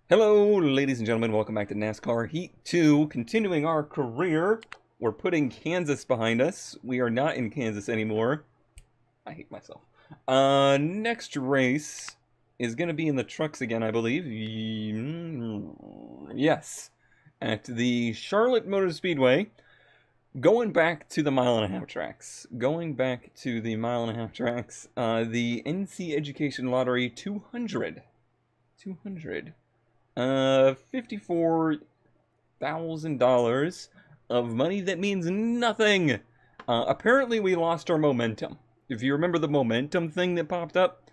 Hello, ladies and gentlemen. Welcome back to NASCAR Heat 2. Continuing our career. We're putting Kansas behind us. We are not in Kansas anymore. I hate myself. Next race is going to be in the trucks again, I believe. Yes. At the Charlotte Motor Speedway. Going back to the mile-and-a-half tracks. The NC Education Lottery 200. $54,000 of money that means nothing. Apparently we lost our momentum. If you remember the momentum thing that popped up,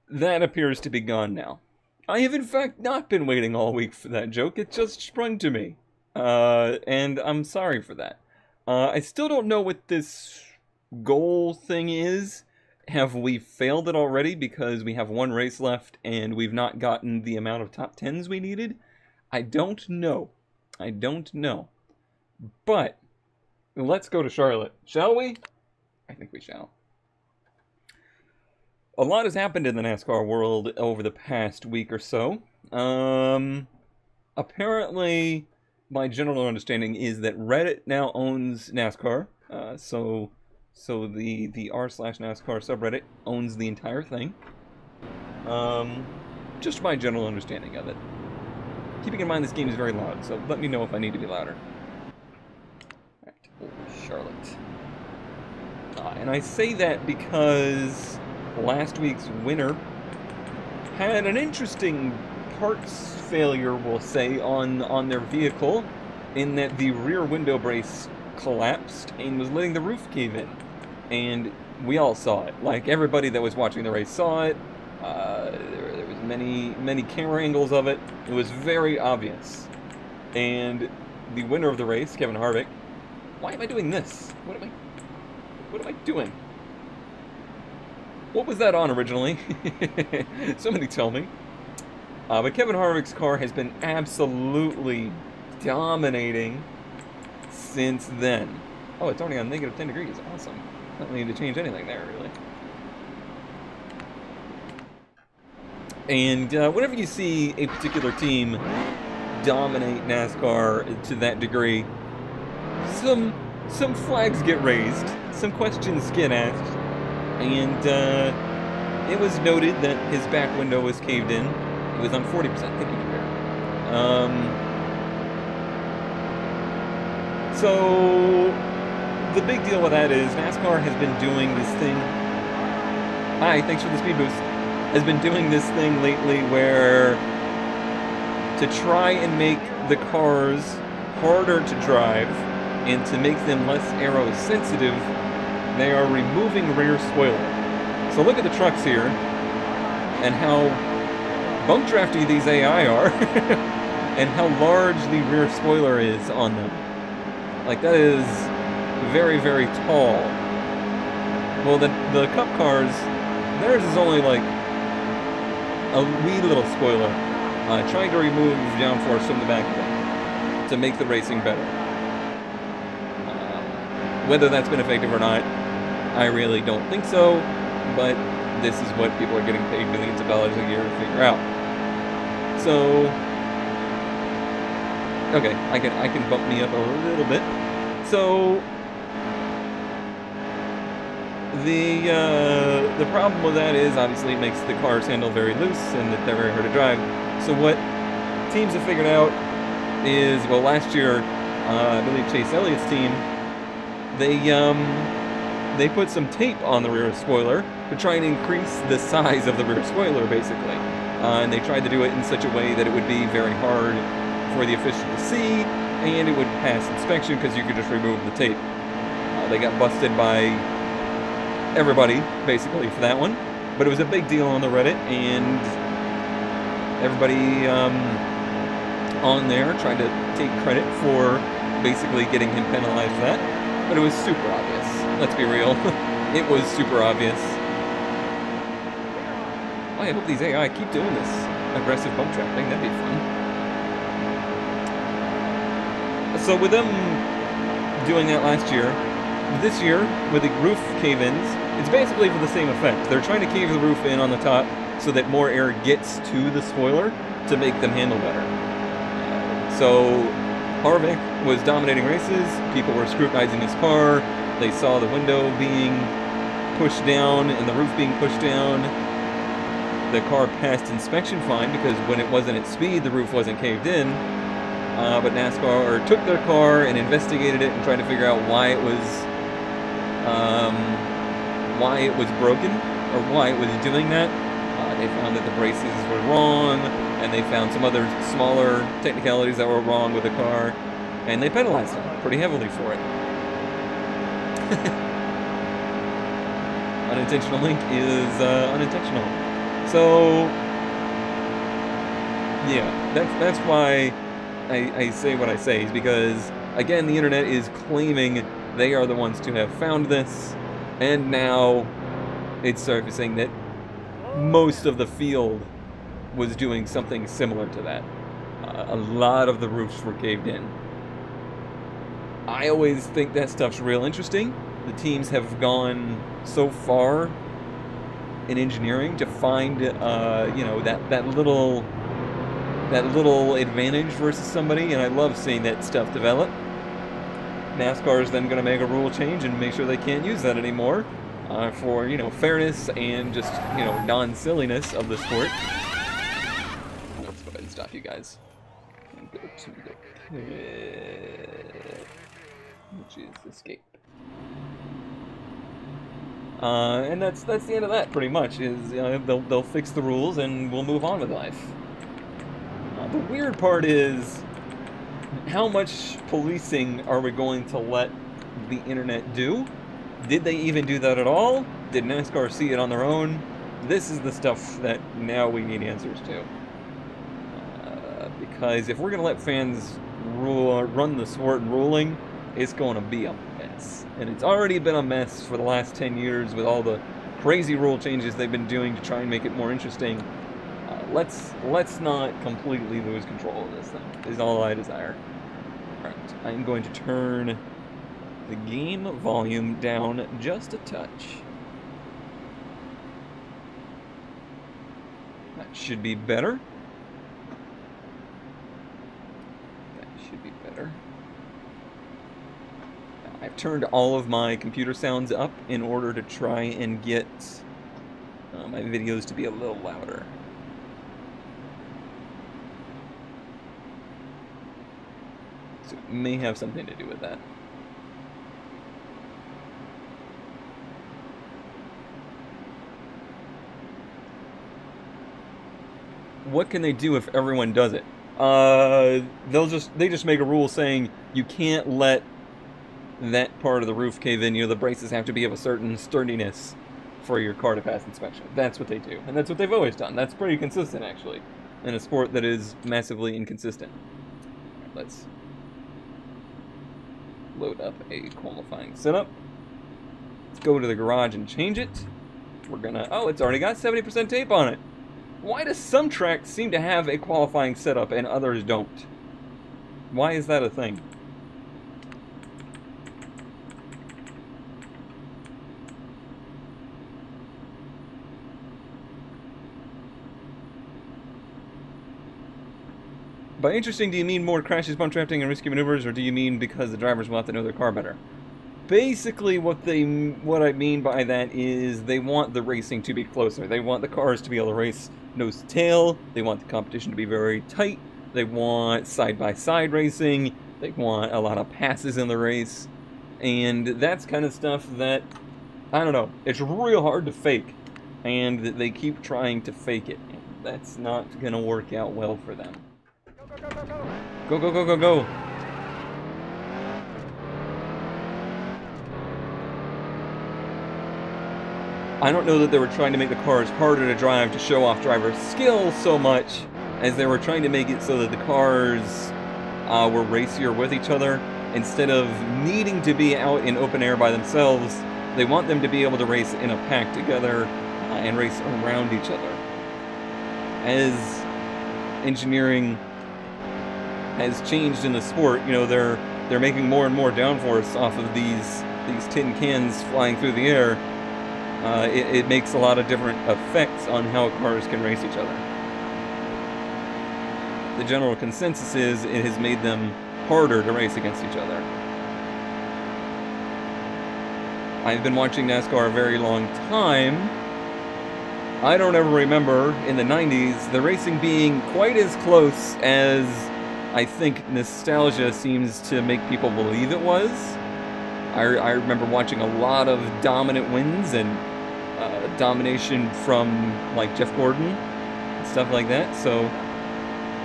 that appears to be gone now. I have in fact not been waiting all week for that joke. It just sprung to me. And I'm sorry for that. I still don't know what this goal thing is. Have we failed it already because we have one race left and we've not gotten the amount of top 10s we needed? I don't know. But let's go to Charlotte, shall we? I think we shall. A lot has happened in the NASCAR world over the past week or so. Apparently, my general understanding is that Reddit now owns NASCAR. So the r/NASCAR subreddit owns the entire thing. Just my general understanding of it. Keeping in mind this game is very loud, so let me know if I need to be louder. Alright, Charlotte. And I say that because last week's winner had an interesting parts failure, we'll say, on their vehicle, in that the rear window brace collapsed and was letting the roof cave in. And we all saw it. Like, everybody that was watching the race saw it. There was many camera angles of it. It was very obvious. And the winner of the race, Kevin Harvick... Why am I doing this? What am I doing? What was that on originally? Somebody tell me. But Kevin Harvick's car has been absolutely dominating since then. Oh, it's already on negative 10 degrees. Awesome. Don't need to change anything there, really. And whenever you see a particular team dominate NASCAR to that degree, some flags get raised, some questions get asked, and it was noted that his back window was caved in. It was on 40%. Thank you, Javier. So the big deal with that is NASCAR has been doing this thing. Hi, thanks for the speed boost. Has been doing this thing lately where, to try and make the cars harder to drive and to make them less aero sensitive, they are removing rear spoiler. So look at the trucks here and how bump drafty these AI are and how large the rear spoiler is on them. Like, that is very, very tall. Well, the Cup cars, theirs is only like a wee little spoiler, trying to remove downforce from the back of them to make the racing better. Whether that's been effective or not, I really don't think so, but this is what people are getting paid millions of dollars a year to figure out. So, okay, I can bump me up a little bit. So, the problem with that is, obviously, it makes the cars handle very loose and that they're very hard to drive. So what teams have figured out is, well, last year, I believe Chase Elliott's team, they put some tape on the rear spoiler to try and increase the size of the rear spoiler, basically. And they tried to do it in such a way that it would be very hard for the official to see, and it would pass inspection because you could just remove the tape. They got busted by everybody, basically, for that one. But it was a big deal on the Reddit, and everybody on there tried to take credit for basically getting him penalized for that. But it was super obvious. Let's be real. It was super obvious. Oh, I hope these AI keep doing this aggressive bump trapping. That'd be fun. So with them doing that last year, this year, with the roof cave-ins, it's basically for the same effect. They're trying to cave the roof in on the top so that more air gets to the spoiler to make them handle better. So Harvick was dominating races. People were scrutinizing his car. They saw the window being pushed down and the roof being pushed down. The car passed inspection fine because when it wasn't at speed, the roof wasn't caved in. But NASCAR took their car and investigated it and tried to figure out why it was broken or why it was doing that. They found that the braces were wrong, and they found some other smaller technicalities that were wrong with the car, and they penalized them pretty heavily for it. Unintentional link is unintentional. So yeah, that's why I say what I say, is because again the internet is claiming they are the ones to have found this, and now it's surfacing that most of the field was doing something similar to that. A lot of the roofs were caved in. I always think that stuff's real interesting. The teams have gone so far in engineering to find, you know, that little advantage versus somebody, and I love seeing that stuff develop. NASCAR is then going to make a rule change and make sure they can't use that anymore, for, you know, fairness and just, you know, non-silliness of the sport. Let's go ahead and stop you guys. And go to the pit, which is escape. And that's the end of that, pretty much. Is they'll fix the rules and we'll move on with life. The weird part is, how much policing are we going to let the internet do? Did they even do that at all? Did NASCAR see it on their own? This is the stuff that now we need answers to. Because if we're going to let fans run the sport ruling, it's going to be a mess. And it's already been a mess for the last 10 years with all the crazy rule changes they've been doing to try and make it more interesting. Let's not completely lose control of this thing, is all I desire. Alright, I'm going to turn the game volume down just a touch. That should be better. That should be better. I've turned all of my computer sounds up in order to try and get my videos to be a little louder. So it may have something to do with that. What can they do if everyone does it? They just make a rule saying you can't let that part of the roof cave in. You know, the braces have to be of a certain sturdiness for your car to pass inspection. That's what they do, and that's what they've always done. That's pretty consistent, actually, in a sport that is massively inconsistent. Let's load up a qualifying setup. Let's go to the garage and change it. We're gonna... Oh, it's already got 70% tape on it. Why does some tracks seem to have a qualifying setup and others don't? Why is that a thing? By interesting, do you mean more crashes, bump drafting, and risky maneuvers, or do you mean because the drivers will have to know their car better? Basically, what I mean by that is they want the racing to be closer. They want the cars to be able to race nose to tail. They want the competition to be very tight. They want side-by-side racing. They want a lot of passes in the race. And that's kind of stuff that, I don't know, it's real hard to fake. And they keep trying to fake it. That's not going to work out well for them. Go, go, go, go, go. I don't know that they were trying to make the cars harder to drive to show off driver skill so much as they were trying to make it so that the cars were racier with each other. Instead of needing to be out in open air by themselves, they want them to be able to race in a pack together and race around each other. As engineering has changed in the sport, you know, they're making more and more downforce off of these tin cans flying through the air. It makes a lot of different effects on how cars can race each other. the general consensus is it has made them harder to race against each other. I've been watching NASCAR a very long time. I don't ever remember in the 90s the racing being quite as close as I think nostalgia seems to make people believe it was. I remember watching a lot of dominant wins and domination from like Jeff Gordon and stuff like that. So,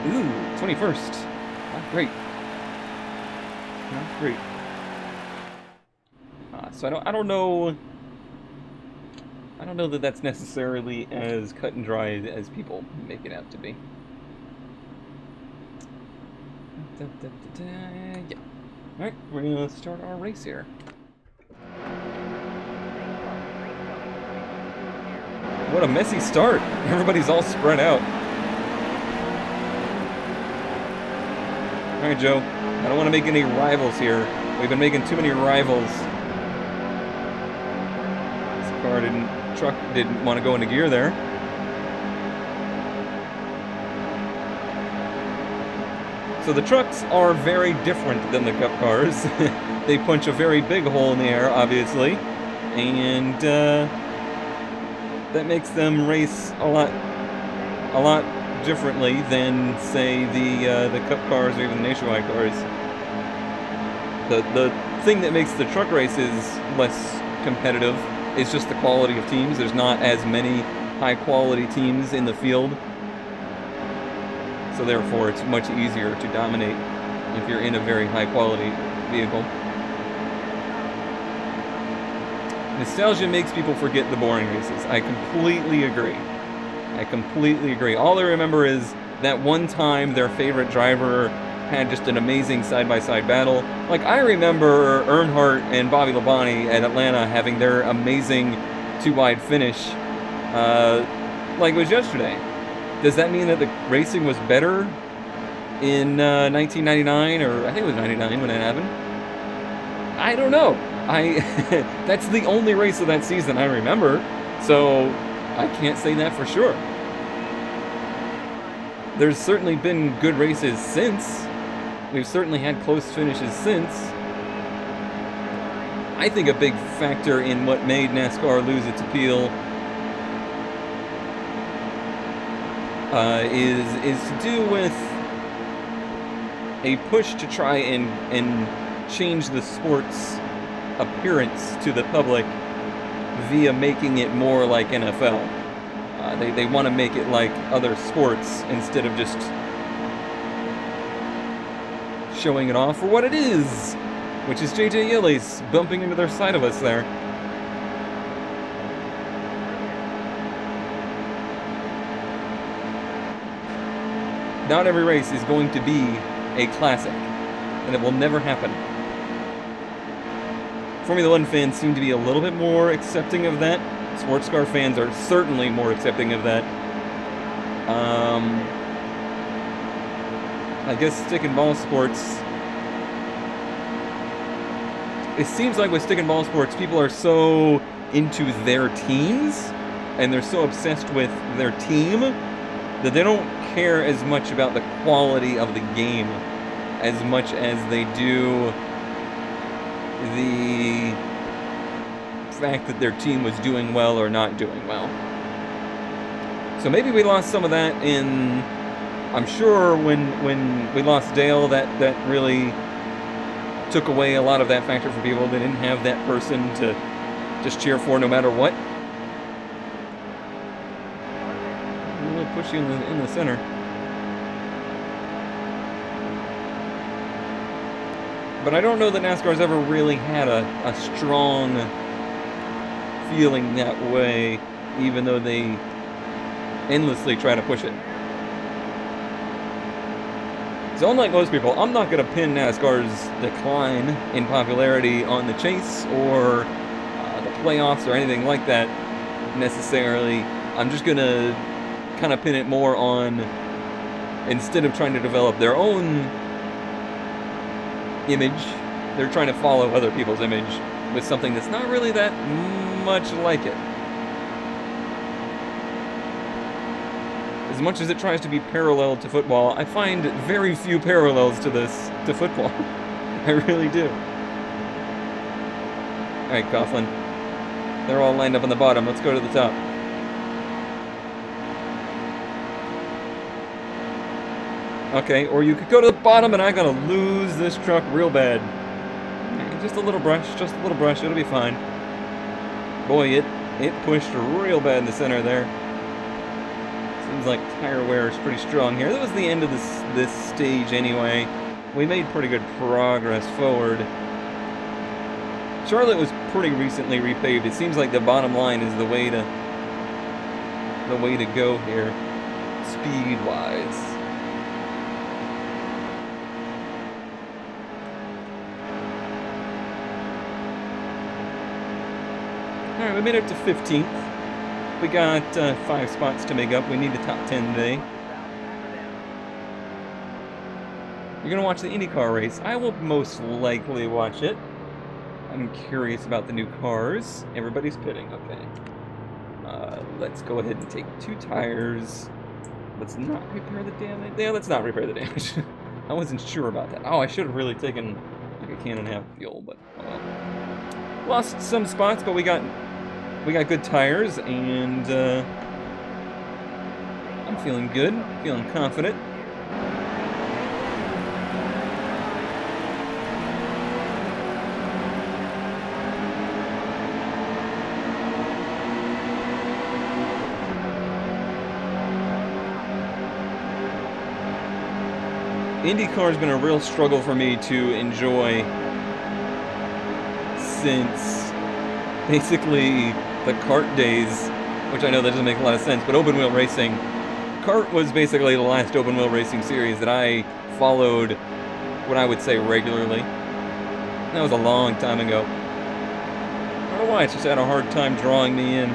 ooh, 21st. Not great. Not great. So I don't know. I don't know that that's necessarily as cut and dried as people make it out to be. Yeah. All right, we're gonna start our race here. What a messy start. Everybody's all spread out. All right, Joe. I don't want to make any rivals here. We've been making too many rivals. This car truck didn't want to go into gear there. So the trucks are very different than the Cup cars. They punch a very big hole in the air, obviously, and that makes them race a lot differently than, say, the Cup cars or even the Nationwide cars. The thing that makes the truck races less competitive is just the quality of teams. There's not as many high-quality teams in the field. So therefore, it's much easier to dominate if you're in a very high-quality vehicle. Nostalgia makes people forget the boring races. I completely agree. I completely agree. All I remember is that one time their favorite driver had just an amazing side-by-side battle. Like, I remember Earnhardt and Bobby Labonte at Atlanta having their amazing two-wide finish like it was yesterday. Does that mean that the racing was better in 1999, or I think it was 99 when it happened? I don't know. That's the only race of that season I remember, so I can't say that for sure. There's certainly been good races since. We've certainly had close finishes since. I think a big factor in what made NASCAR lose its appeal is to do with a push to try and change the sport's appearance to the public via making it more like NFL. They want to make it like other sports instead of just showing it off for what it is, which is JJ Yellis bumping into their side of us there. Not every race is going to be a classic, and it will never happen. Formula One fans seem to be a little bit more accepting of that. Sports car fans are certainly more accepting of that. I guess stick and ball sports, it seems like with stick and ball sports, people are so into their teams, and they're so obsessed with their team, that they don't care as much about the quality of the game as much as they do the fact that their team was doing well or not doing well. So maybe we lost some of that in, I'm sure when we lost Dale, that really took away a lot of that factor for people. They didn't have that person to just cheer for no matter what. Really push you in the center. But I don't know that NASCAR's ever really had a strong feeling that way, even though they endlessly try to push it. So unlike most people, I'm not going to pin NASCAR's decline in popularity on the chase or the playoffs or anything like that necessarily. I'm just going to kind of pin it more on, instead of trying to develop their own image, they're trying to follow other people's image with something that's not really that much like it. As much as it tries to be parallel to football, I find very few parallels to this, to football. I really do. Alright, Coughlin. They're all lined up on the bottom. Let's go to the top. Okay, or you could go to the bottom and I'm gonna lose this truck real bad. Just a little brush, it'll be fine. Boy, it pushed real bad in the center there. Seems like tire wear is pretty strong here. That was the end of this stage anyway. We made pretty good progress forward. Charlotte was pretty recently repaved. It seems like the bottom line is the way to go here, speed-wise. Alright, we made it to 15th. We got 5 spots to make up. We need the top 10 today. You're going to watch the IndyCar race. I will most likely watch it. I'm curious about the new cars. Everybody's pitting. Okay. Let's go ahead and take 2 tires. Let's not repair the damage. Yeah, let's not repair the damage. I wasn't sure about that. Oh, I should have really taken like a can and a half of fuel, but oh well. Lost some spots, but we got good tires, and I'm feeling good, feeling confident. IndyCar has been a real struggle for me to enjoy since basically the kart days, which I know that doesn't make a lot of sense, but open wheel racing. Kart was basically the last open wheel racing series that I followed, what I would say, regularly. That was a long time ago. I don't know why, it's just had a hard time drawing me in.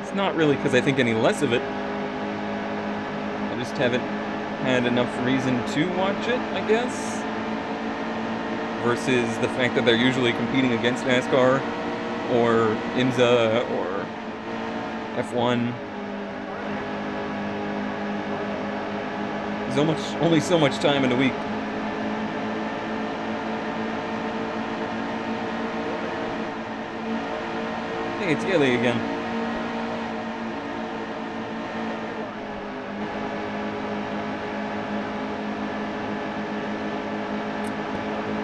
It's not really because I think any less of it. I just haven't had enough reason to watch it, I guess. Versus the fact that they're usually competing against NASCAR or IMSA or F1. There's only so much time in the week. I think it's Yelly again.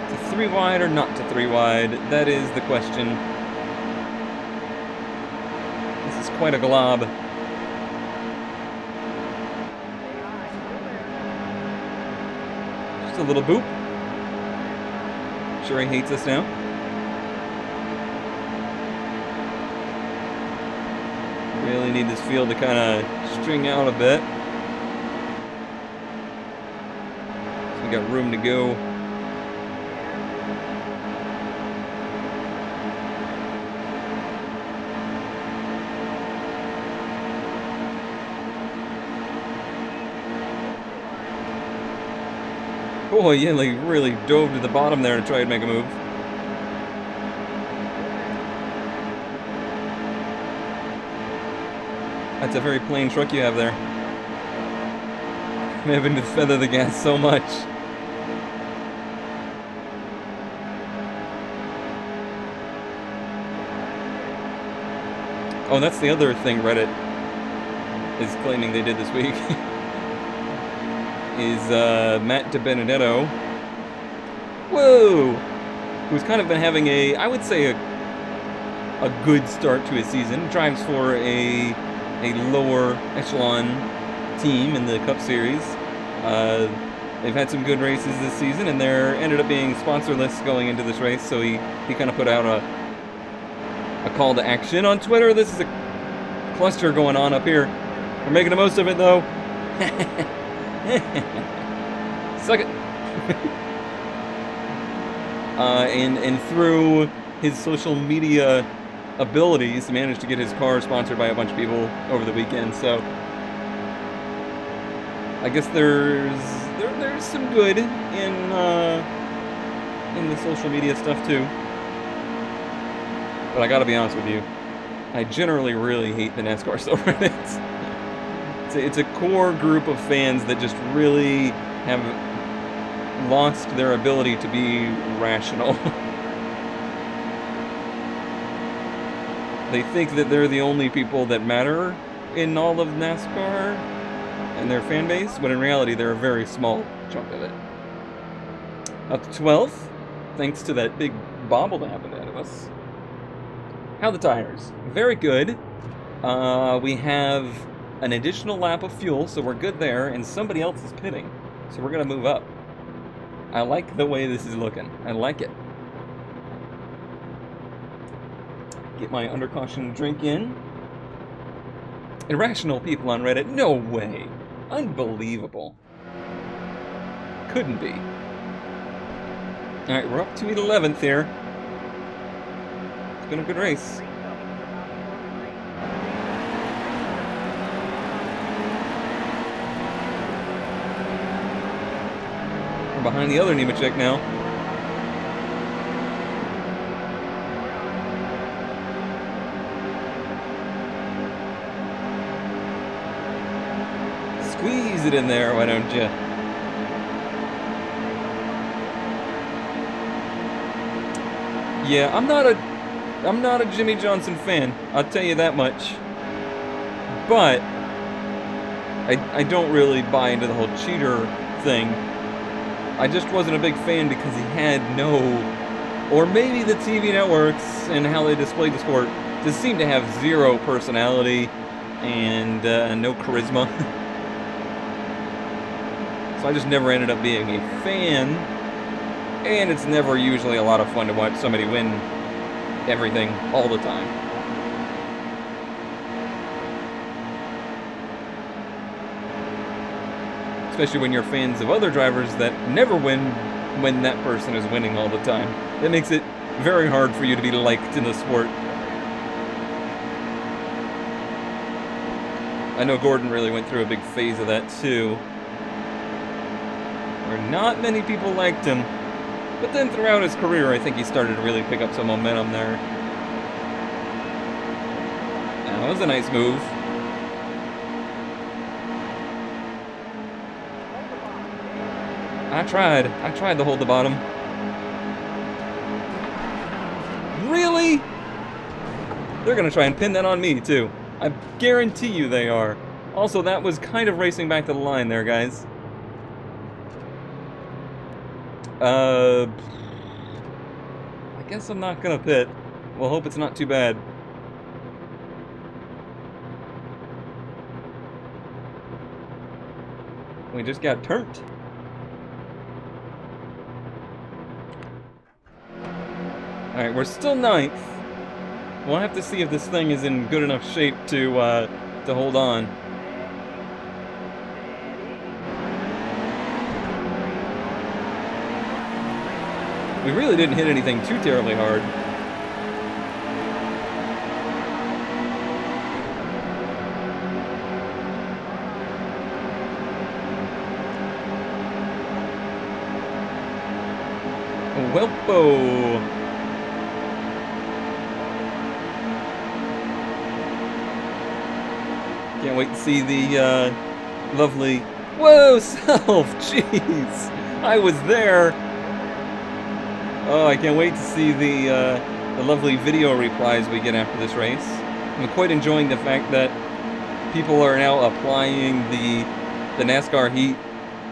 To 3 wide or not to 3 wide? That is the question. This is quite a glob. Just a little boop. Sure he hates us now. Really need this field to kind of string out a bit. So we got room to go. Boy, Yinley really dove to the bottom there to try and make a move. That's a very plain truck you have there. I'm having to feather the gas so much. Oh, that's the other thing Reddit is claiming they did this week. Is Matt DiBenedetto. Whoa! Who's kind of been having a, I would say, a good start to his season. Drives for a lower echelon team in the Cup Series. They've had some good races this season, and there ended up being sponsorless going into this race, so he kind of put out a call to action on Twitter. This is a cluster going on up here. We're making the most of it, though. Suck it. And through his social media abilities, managed to get his car sponsored by a bunch of people over the weekend. So I guess there's some good in in the social media stuff too. But I gotta be honest with you, I generally really hate the NASCAR subreddits. It's a core group of fans that just really have lost their ability to be rational. They think that they're the only people that matter in all of NASCAR and their fan base, when in reality they're a very small chunk of it. Up to 12th, thanks to that big bobble that happened ahead of us. How are the tires? Very good. We have an additional lap of fuel, so we're good there, and somebody else is pitting. So we're going to move up. I like the way this is looking. I like it. Get my under caution drink in. Irrational people on Reddit? No way. Unbelievable. Couldn't be. Alright, we're up to 11th here. It's been a good race. We're behind the other Nemechek now. Squeeze it in there, why don't you? Yeah, I'm not a Jimmy Johnson fan, I'll tell you that much. But I don't really buy into the whole cheater thing. I just wasn't a big fan because he had no, or maybe the TV networks and how they displayed the sport just seemed to have zero personality and no charisma. So I just never ended up being a fan, and it's never usually a lot of fun to watch somebody win everything all the time. Especially when you're fans of other drivers that never win when that person is winning all the time. It makes it very hard for you to be liked in the sport. I know Gordon really went through a big phase of that too, where not many people liked him. But then throughout his career, I think he started to really pick up some momentum there. That was a nice move. I tried to hold the bottom. Really? They're gonna try and pin that on me, too. I guarantee you they are. Also, that was kind of racing back to the line there, guys. I guess I'm not gonna pit. We'll hope it's not too bad. We just got turned. Alright, we're still 9th. We'll have to see if this thing is in good enough shape to hold on. We really didn't hit anything too terribly hard. Welpo! Can't wait to see the lovely... Whoa, Self! Jeez! I was there! Oh, I can't wait to see the lovely video replies we get after this race. I'm quite enjoying the fact that people are now applying the NASCAR Heat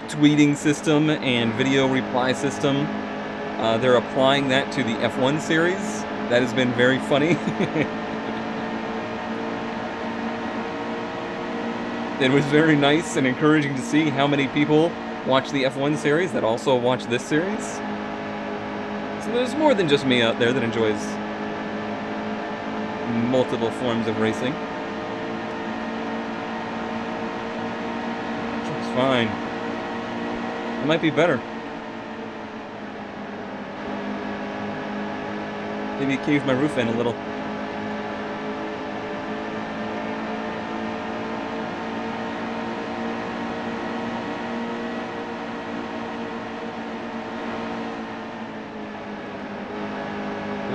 tweeting system and video reply system. They're applying that to the F1 series. That has been very funny. It was very nice and encouraging to see how many people watch the F1 series that also watch this series. So there's more than just me out there that enjoys multiple forms of racing. It's fine. It might be better. Maybe it caved my roof in a little.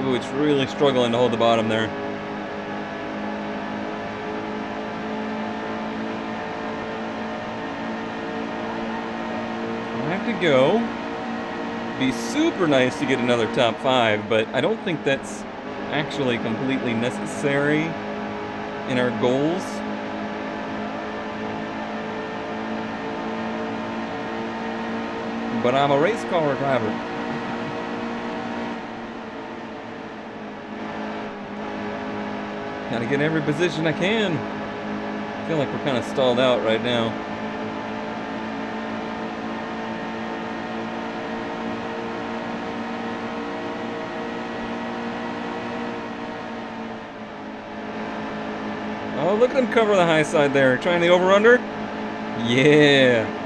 Ooh, it's really struggling to hold the bottom there. I have to go. Be super nice to get another top 5, but I don't think that's actually completely necessary in our goals. But I'm a race car driver. Gotta get every position I can. I feel like we're kind of stalled out right now. Oh, look at him cover the high side there. Trying the over-under? Yeah.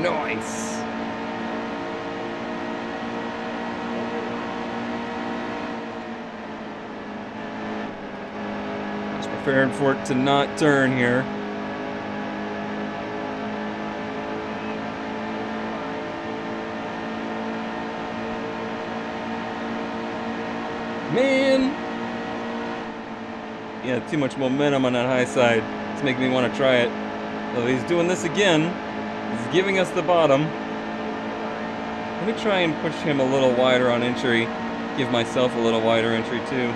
Nice. Just prepared for it to not turn here. Man. Yeah, too much momentum on that high side. It's making me want to try it. So he's doing this again. He's giving us the bottom. Let me try and push him a little wider on entry. Give myself a little wider entry too.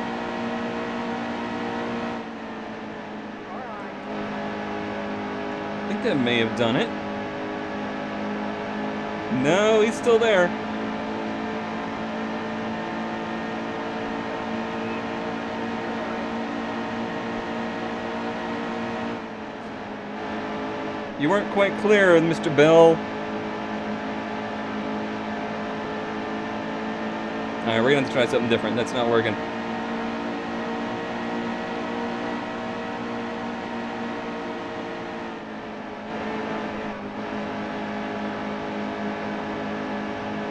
I think that may have done it. No, he's still there. You weren't quite clear, Mr. Bell. Alright, we're gonna have to try something different. That's not working.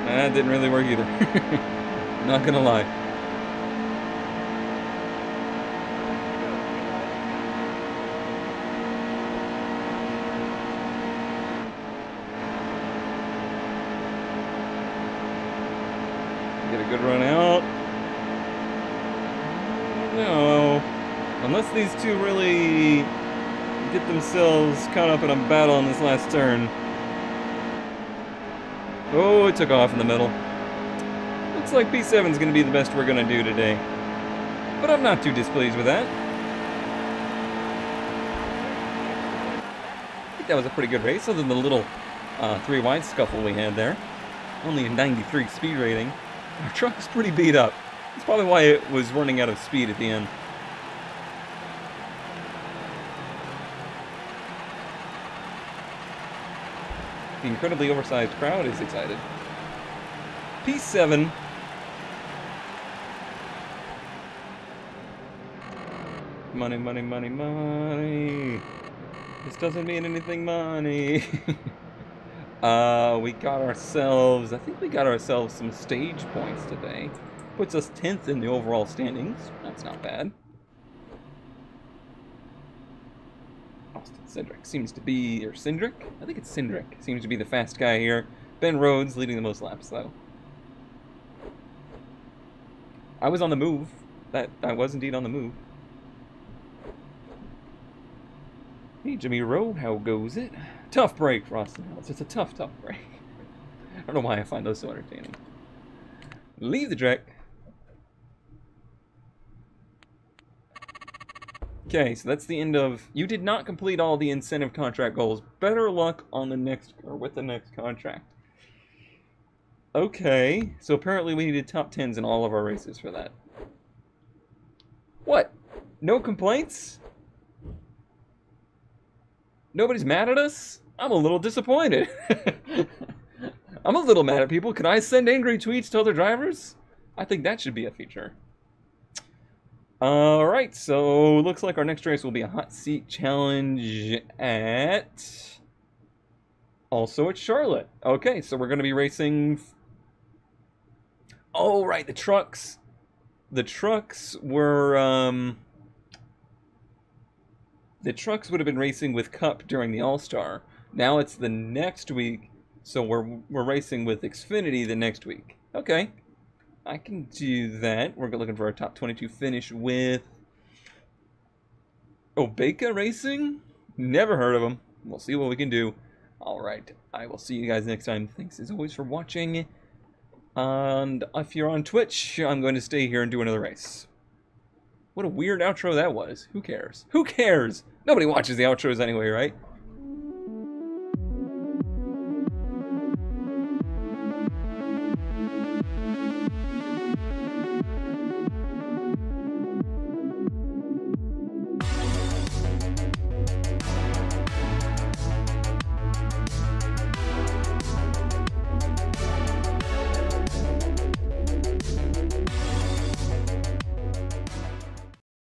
That didn't really work either. Not gonna lie. Get a good run out. No. Unless these two really get themselves caught up in a battle on this last turn. Oh, it took off in the middle. Looks like P7 is going to be the best we're going to do today. But I'm not too displeased with that. I think that was a pretty good race, other than the little 3 wide scuffle we had there. Only a 93 speed rating. Our truck is pretty beat up. That's probably why it was running out of speed at the end. The incredibly oversized crowd is excited. P7. Money, money, money, money. This doesn't mean anything, money. We got ourselves, I think we got ourselves some stage points today. Puts us 10th in the overall standings. That's not bad. Austin Cindric seems to be, or Cindric? I think it's Cindric. Seems to be the fast guy here. Ben Rhodes leading the most laps, though. I was on the move. I was indeed on the move. Hey, Jimmy Rowe, how goes it? Tough break for Austin Hills. It's a tough, tough break. I don't know why I find those so entertaining. Leave the track. Okay, so that's the end of... You did not complete all the incentive contract goals. Better luck on the next, or with the next contract. Okay, so apparently we needed top 10s in all of our races for that. What? No complaints? Nobody's mad at us? I'm a little disappointed. I'm a little mad at people. Could I send angry tweets to other drivers? I think that should be a feature. Alright, so looks like our next race will be a hot seat challenge at... Also at Charlotte. Okay, so we're going to be racing... Oh, right, the trucks. The trucks were... The trucks would have been racing with Cup during the All-Star. Now it's the next week, so we're racing with Xfinity the next week. Okay. I can do that. We're looking for a top 22 finish with Obeka Racing? Never heard of them. We'll see what we can do. Alright, I will see you guys next time. Thanks as always for watching. And if you're on Twitch, I'm going to stay here and do another race. What a weird outro that was. Who cares? Who cares? Nobody watches the outros anyway, right?